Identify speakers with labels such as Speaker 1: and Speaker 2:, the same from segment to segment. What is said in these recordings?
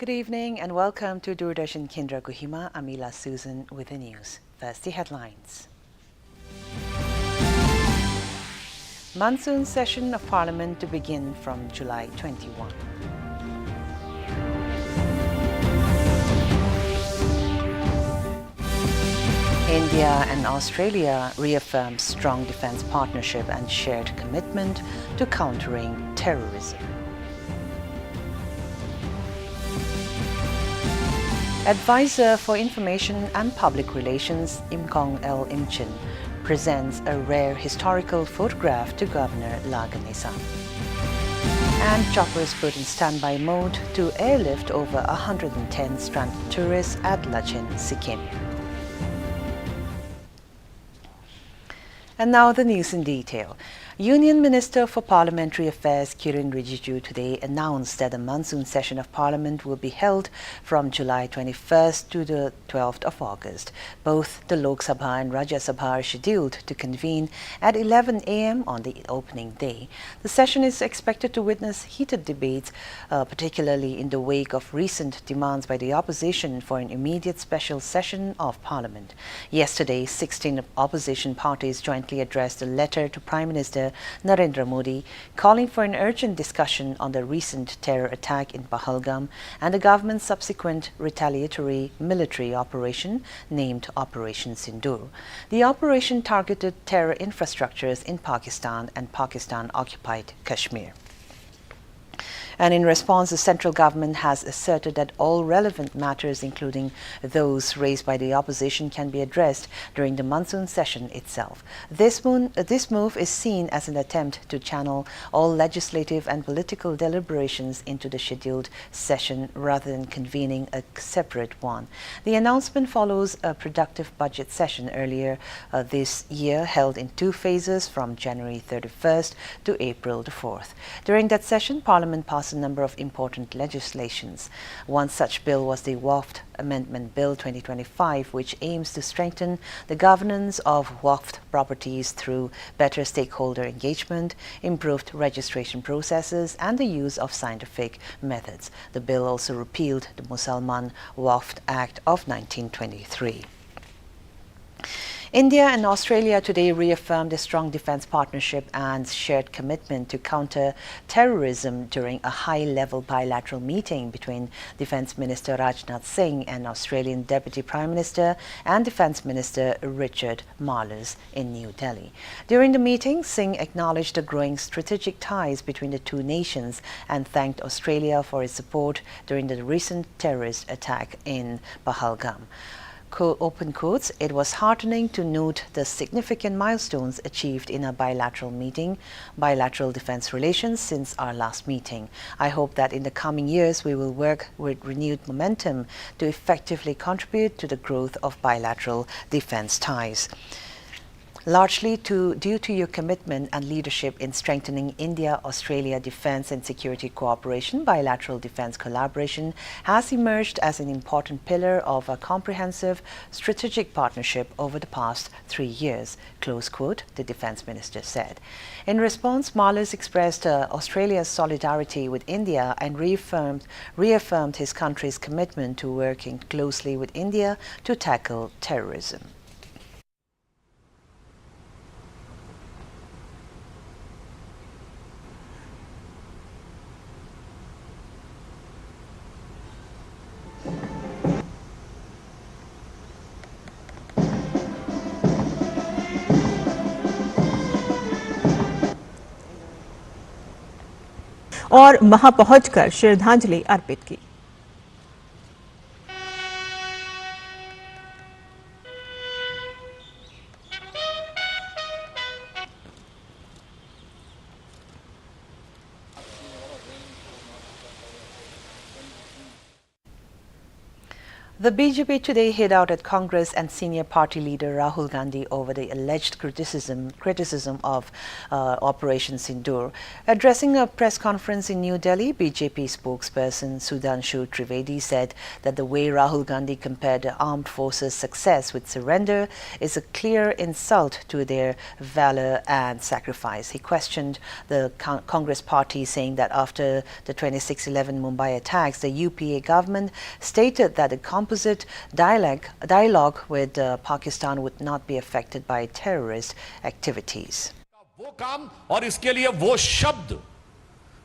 Speaker 1: Good evening and welcome to Doordarshan Kendra Kohima. I'm Ila Susan with the news. First, the headlines. Monsoon session of Parliament to begin from July 21. India and Australia reaffirm strong defense partnership and shared commitment to countering terrorism. Advisor for Information and Public Relations Imkong L. Imchin presents a rare historical photograph to Governor La Ganesan. And choppers put in standby mode to airlift over 110 stranded tourists at Lachin, Sikkim. And now the news in detail. Union Minister for Parliamentary Affairs Kiren Rijiju today announced that the monsoon session of Parliament will be held from July 21st to the 12th of August. Both the Lok Sabha and Rajya Sabha are scheduled to convene at 11 a.m. on the opening day. The session is expected to witness heated debates, particularly in the wake of recent demands by the opposition for an immediate special session of Parliament. Yesterday, 16 opposition parties jointly addressed a letter to Prime Minister Narendra Modi calling for an urgent discussion on the recent terror attack in Pahalgam and the government's subsequent retaliatory military operation named Operation Sindoor. The operation targeted terror infrastructures in Pakistan and Pakistan-occupied Kashmir. And in response, the central government has asserted that all relevant matters, including those raised by the opposition, can be addressed during the monsoon session itself. This move is seen as an attempt to channel all legislative and political deliberations into the scheduled session rather than convening a separate one. The announcement follows a productive budget session earlier this year held in two phases from January 31st to April the 4th. During that session, Parliament passed a number of important legislations. One such bill was the Waqf Amendment Bill 2025, which aims to strengthen the governance of Waqf properties through better stakeholder engagement, improved registration processes, and the use of scientific methods. The bill also repealed the Musalman Waqf Act of 1923. India and Australia today reaffirmed a strong defense partnership and shared commitment to counter terrorism during a high-level bilateral meeting between Defense Minister Rajnath Singh and Australian Deputy Prime Minister and Defense Minister Richard Marles in New Delhi. During the meeting, Singh acknowledged the growing strategic ties between the two nations and thanked Australia for its support during the recent terrorist attack in Pahalgam. Open quotes, "It was heartening to note the significant milestones achieved in a bilateral defense relations since our last meeting. I hope that in the coming years we will work with renewed momentum to effectively contribute to the growth of bilateral defense ties. Largely due to your commitment and leadership in strengthening India-Australia defense and security cooperation, bilateral defense collaboration has emerged as an important pillar of a comprehensive strategic partnership over the past 3 years," close quote, the defense minister said. In response, Marles expressed Australia's solidarity with India and reaffirmed his country's commitment to working closely with India to tackle terrorism.
Speaker 2: और वहां पहुंचकर श्रद्धांजलि अर्पित की।
Speaker 1: The BJP today hit out at Congress and senior party leader Rahul Gandhi over the alleged criticism of Operation Sindoor. Addressing a press conference in New Delhi, BJP spokesperson Sudhanshu Trivedi said that the way Rahul Gandhi compared the armed forces' success with surrender is a clear insult to their valor and sacrifice. He questioned the Congress party, saying that after the 26/11 Mumbai attacks, the UPA government stated that the composite dialogue with Pakistan would not be affected by terrorist activities.
Speaker 3: वो काम और इसके लिए वो शब्द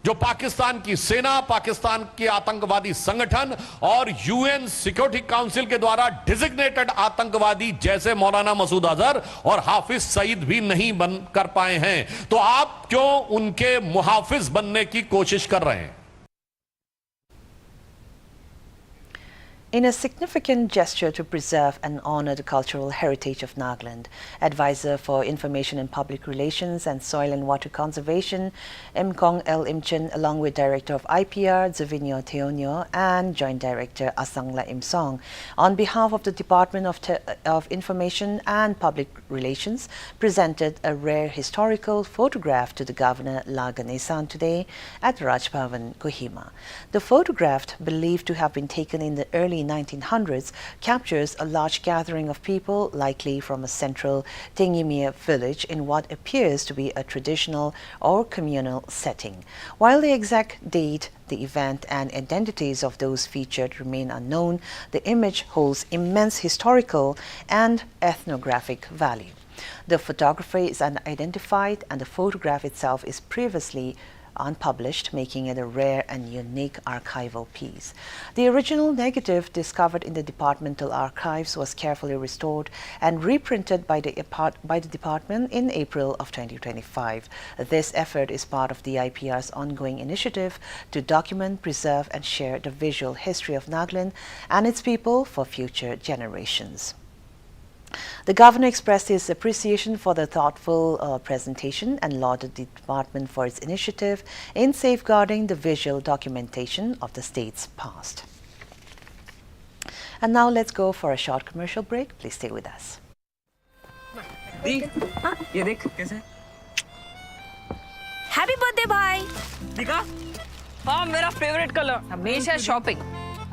Speaker 3: जो पाकिस्तान की सेना, पाकिस्तान के आतंकवादी संगठन और यूएन सिक्योरिटी काउंसिल के द्वारा डिजिग्नेटेड आतंकवादी जैसे मौलाना मसूद अजहर और हाफिज सईद भी नहीं बन कर पाए हैं, तो आप क्यों उनके मुहाफिज बनने की कोशिश कर रहे हैं?
Speaker 1: In a significant gesture to preserve and honor the cultural heritage of Nagaland, Advisor for Information and Public Relations and Soil and Water Conservation, Mkong L. Imchen, along with Director of IPR, Zavinio Teonio, and Joint Director Asangla Imsong, on behalf of the Department of Information and Public Relations, presented a rare historical photograph to the Governor La Ganesan today at Raj Bhavan, Kohima. The photograph, believed to have been taken in the early 1900s, captures a large gathering of people, likely from a central Tingimia village, in what appears to be a traditional or communal setting. While the exact date, the event, and identities of those featured remain unknown, the image holds immense historical and ethnographic value. The photographer is unidentified, and the photograph itself is previously unpublished, making it a rare and unique archival piece. The original negative, discovered in the departmental archives, was carefully restored and reprinted by the department in April of 2025. This effort is part of the IPR's ongoing initiative to document, preserve, and share the visual history of Nagaland and its people for future generations. The Governor expressed his appreciation for the thoughtful presentation and lauded the department for its initiative in safeguarding the visual documentation of the state's past. And now let's go for a short commercial break. Please stay with us.
Speaker 4: ये देख कैसे?
Speaker 5: Happy birthday भाई।
Speaker 4: दिखा? हाँ मेरा favourite colour.
Speaker 5: हमेशा shopping.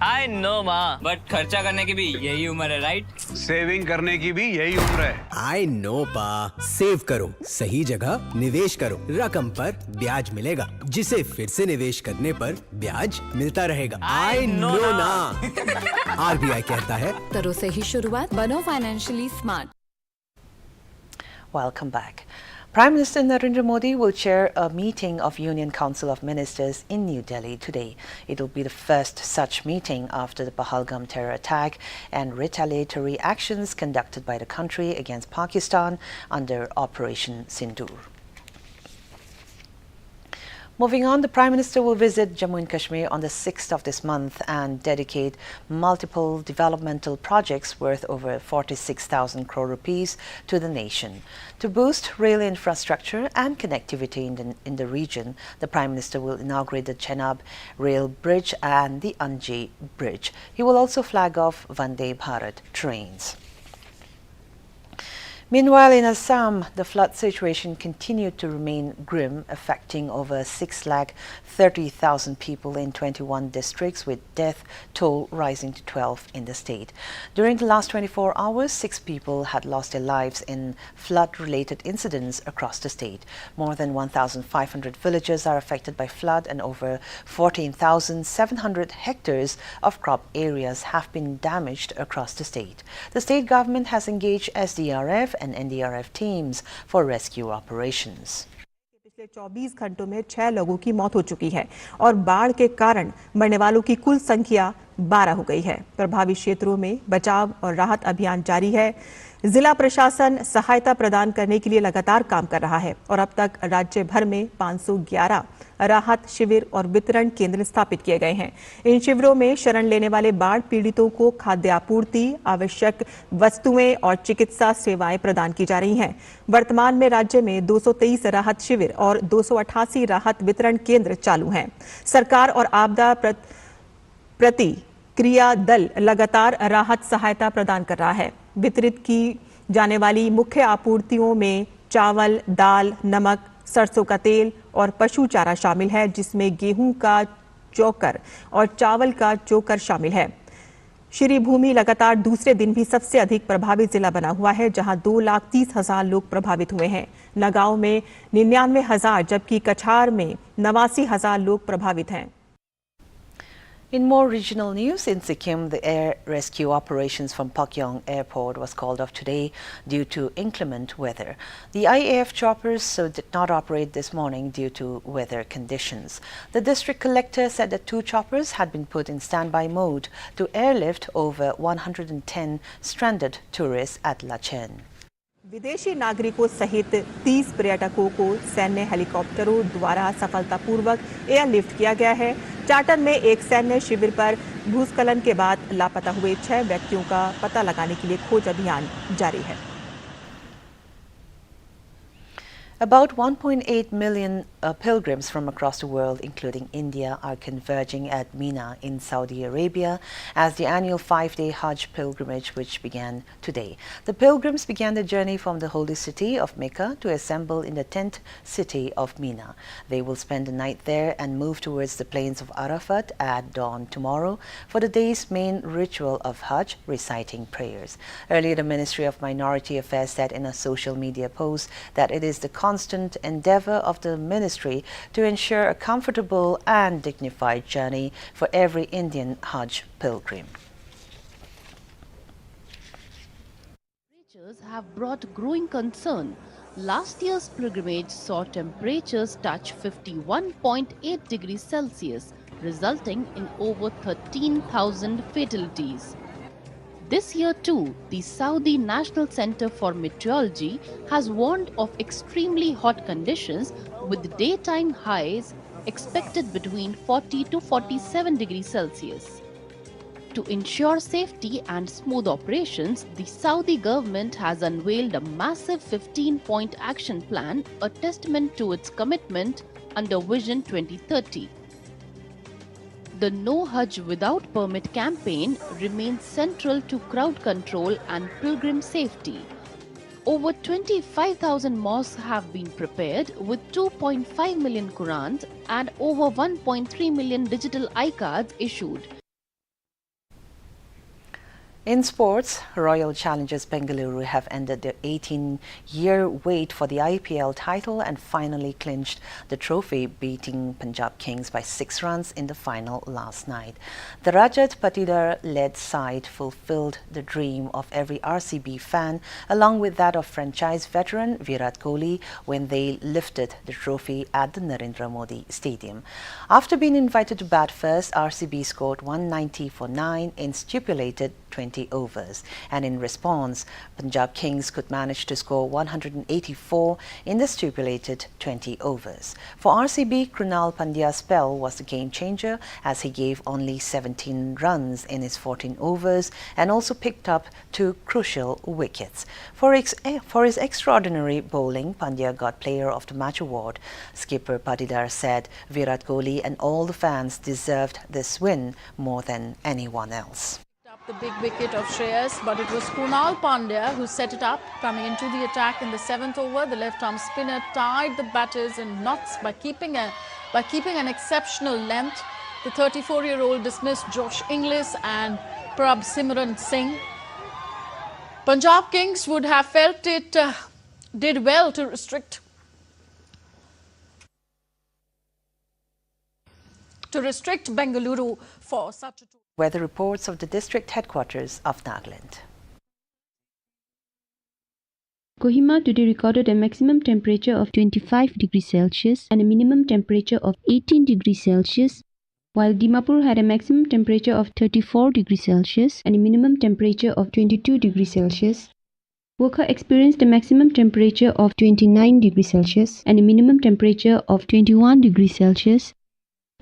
Speaker 4: I know माँ, but खर्चा करने की भी यही उम्र है, राइट?
Speaker 6: सेविंग करने की भी यही उम्र है।
Speaker 7: आई नो पा, सेव करो, सही जगह निवेश करो, रकम पर ब्याज मिलेगा, जिसे फिर से निवेश करने पर ब्याज मिलता रहेगा। आई नो ना। आरबीआई कहता है,
Speaker 5: करो सही शुरुआत, बनो financially smart.
Speaker 1: Welcome back. Prime Minister Narendra Modi will chair a meeting of Union Council of Ministers in New Delhi today. It will be the first such meeting after the Pahalgam terror attack and retaliatory actions conducted by the country against Pakistan under Operation Sindoor. Moving on, the Prime Minister will visit Jammu and Kashmir on the 6th of this month and dedicate multiple developmental projects worth over 46,000 crore rupees to the nation. To boost rail infrastructure and connectivity in the region, the Prime Minister will inaugurate the Chenab Rail Bridge and the Anji Bridge. He will also flag off Vande Bharat trains. Meanwhile, in Assam, the flood situation continued to remain grim, affecting over 630,000 people in 21 districts, with death toll rising to 12 in the state. During the last 24 hours, 6 people had lost their lives in flood-related incidents across the state. More than 1,500 villages are affected by flood, and over 14,700 hectares of crop areas have been damaged across the state. The state government has engaged SDRF and NDRF teams for rescue operations.
Speaker 2: पिछले 24 घंटों में 6 लोगों की मौत हो चुकी है और बाढ़ के कारण मरने वालों की कुल संख्या 12 हो गई है। प्रभावित क्षेत्रों में बचाव और राहत अभियान जारी है। जिला प्रशासन सहायता प्रदान करने के लिए लगातार काम कर रहा है और अब तक राज्य भर में 511 राहत शिविर और वितरण केंद्र स्थापित किए गए हैं। इन शिविरों में शरण लेने वाले बाढ़ पीड़ितों को खाद्य आपूर्ति, आवश्यक वस्तुएं और चिकित्सा सेवाएं प्रदान की जा रही हैं। वर्तमान में राज्य में 223 राहत शिविर और 288 राहत वितरण केंद्र चालू हैं। सरकार और आपदा प्रति क्रिया दल लगातार राहत सहायता प्रदान कर रहा है। वितरित की जाने वाली मुख्य आपूर्तियों में चावल, दाल, नमक, सरसों का तेल और पशु चारा शामिल है, जिसमें गेहूं का चोकर और चावल का चोकर शामिल है। श्री भूमि लगातार दूसरे दिन भी सबसे अधिक प्रभावित जिला बना हुआ है, जहां 2,30,000 लोग प्रभावित हुए हैं। नगांव में 99,000 जबकि कछार में 89,000 लोग प्रभावित हैं।
Speaker 1: In more regional news, in Sikkim, the air rescue operations from Pakyong Airport was called off today due to inclement weather. The IAF choppers did not operate this morning due to weather conditions. The district collector said that 2 choppers had been put in standby mode to airlift over 110 stranded tourists at Lachen.
Speaker 2: विदेशी नागरिकों सहित 30 पर्यटकों को सैन्य हेलीकॉप्टरों द्वारा सफलतापूर्वक airlift किया गया है। चार्टन में एक सैन्य शिविर पर भूस्खलन के बाद लापता हुए 6 व्यक्तियों का पता लगाने के लिए खोज अभियान जारी है।
Speaker 1: About 1.8 million pilgrims from across the world, including India, are converging at Mina in Saudi Arabia as the annual 5-day Hajj pilgrimage, which began today. The pilgrims began the journey from the holy city of Mecca to assemble in the tent city of Mina. They will spend the night there and move towards the plains of Arafat at dawn tomorrow for the day's main ritual of Hajj, reciting prayers. Earlier, the Ministry of Minority Affairs said in a social media post that it is the constant endeavor of the ministry to ensure a comfortable and dignified journey for every Indian Hajj pilgrim.
Speaker 8: Temperatures have brought growing concern. Last year's pilgrimage saw temperatures touch 51.8 degrees Celsius, resulting in over 13,000 fatalities. This year too, the Saudi National Center for Meteorology has warned of extremely hot conditions with daytime highs expected between 40 to 47 degrees Celsius. To ensure safety and smooth operations, the Saudi government has unveiled a massive 15-point action plan, a testament to its commitment under Vision 2030. The No Hajj Without Permit campaign remains central to crowd control and pilgrim safety. Over 25,000 mosques have been prepared with 2.5 million Qurans and over 1.3 million digital iCards issued.
Speaker 1: In sports, Royal Challengers Bengaluru have ended their 18-year wait for the IPL title and finally clinched the trophy, beating Punjab Kings by 6 runs in the final last night. The Rajat Patidar-led side fulfilled the dream of every RCB fan, along with that of franchise veteran Virat Kohli, when they lifted the trophy at the Narendra Modi Stadium. After being invited to bat first, RCB scored 190 for 9 in stipulated 20 overs, and in response, Punjab Kings could manage to score 184 in the stipulated 20 overs. For RCB, Krunal Pandya's spell was the game changer, as he gave only 17 runs in his 14 overs and also picked up 2 crucial wickets. For his extraordinary bowling, Pandya got Player of the Match award. Skipper Patidar said Virat Kohli and all the fans deserved this win more than anyone else.
Speaker 9: The big wicket of Shreyas, but it was Krunal Pandya who set it up. Coming into the attack in the 7th over, the left-arm spinner tied the batters in knots by keeping an exceptional length. The 34-year-old dismissed Josh Inglis and Prabh Simran Singh. Punjab Kings would have felt it did well to restrict Bengaluru for such a tournament.
Speaker 1: Weather reports of the district headquarters of Nagaland.
Speaker 10: Kohima today recorded a maximum temperature of 25 degrees Celsius and a minimum temperature of 18 degrees Celsius, while Dimapur had a maximum temperature of 34 degrees Celsius and a minimum temperature of 22 degrees Celsius. Wokha experienced a maximum temperature of 29 degrees Celsius and a minimum temperature of 21 degrees Celsius.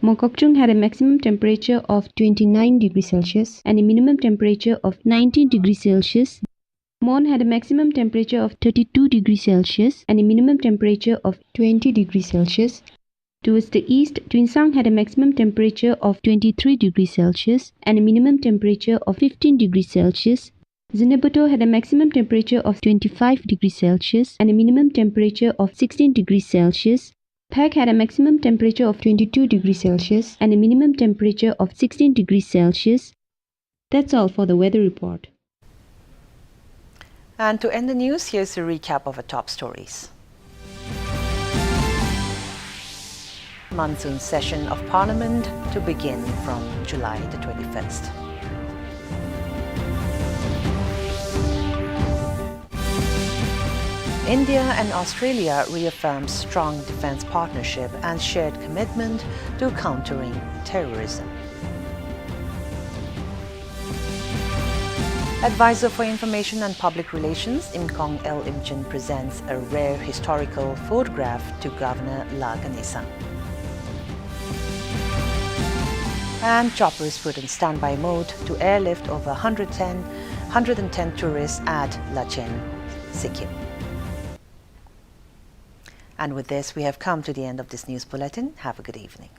Speaker 10: Mokokchung had a maximum temperature of 29 degrees Celsius and a minimum temperature of 19 degrees Celsius. Mon had a maximum temperature of 32 degrees Celsius and a minimum temperature of 20 degrees Celsius. Towards the east, Tuensang had a maximum temperature of 23 degrees Celsius and a minimum temperature of 15 degrees Celsius. Zinabuto had a maximum temperature of 25 degrees Celsius and a minimum temperature of 16 degrees Celsius. Phek had a maximum temperature of 22 degrees Celsius and a minimum temperature of 16 degrees Celsius. That's all for the weather report.
Speaker 1: And to end the news, here's a recap of our top stories. Monsoon session of Parliament to begin from July the 21st. India and Australia reaffirm strong defense partnership and shared commitment to countering terrorism. Advisor for Information and Public Relations, Imkong L. Imchen, presents a rare historical photograph to Governor La Ganesang. And choppers put in standby mode to airlift over 110 tourists at Lachen, Sikkim. And with this, we have come to the end of this news bulletin. Have a good evening.